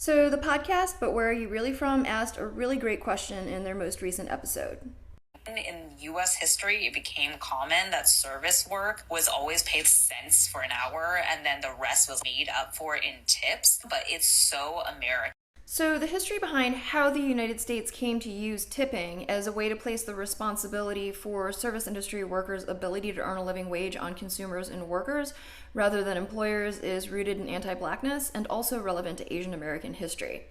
So, the podcast, But Where Are You Really From, asked a really great question in their most recent episode. In US history, it became common that service work was always paid cents for an hour and then the rest was made up for in tips, but it's so American. So, the history behind how the United States came to use tipping as a way to place the responsibility for service industry workers' ability to earn a living wage on consumers and workers rather than employers is rooted in anti blackness and also relevant to Asian American history.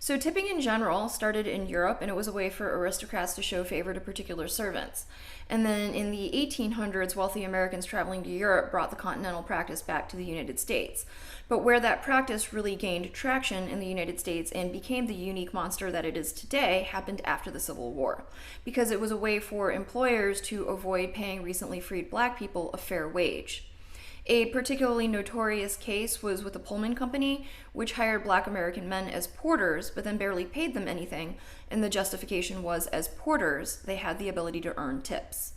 So, tipping in general started in Europe, and it was a way for aristocrats to show favor to particular servants. And then in the 1800s, wealthy Americans traveling to Europe brought the continental practice back to the United States. But where that practice really gained traction in the United States and became the unique monster that it is today happened after the Civil War, because it was a way for employers to avoid paying recently freed black people a fair wage. A particularly notorious case was with the Pullman Company, which hired black American men as porters, but then barely paid them anything, and the justification was as porters, they had the ability to earn tips.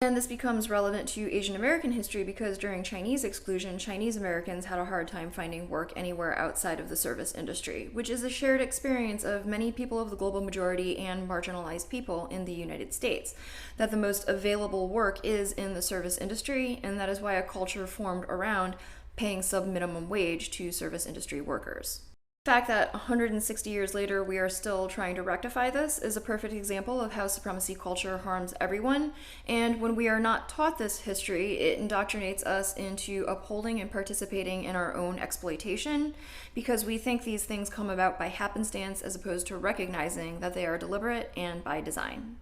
And this becomes relevant to Asian American history because during Chinese exclusion, Chinese Americans had a hard time finding work anywhere outside of the service industry, which is a shared experience of many people of the global majority and marginalized people in the United States, that the most available work is in the service industry, and that is why a culture formed around paying sub-minimum wage to service industry workers. The fact that 160 years later we are still trying to rectify this is a perfect example of how supremacy culture harms everyone, and when we are not taught this history, it indoctrinates us into upholding and participating in our own exploitation because we think these things come about by happenstance as opposed to recognizing that they are deliberate and by design.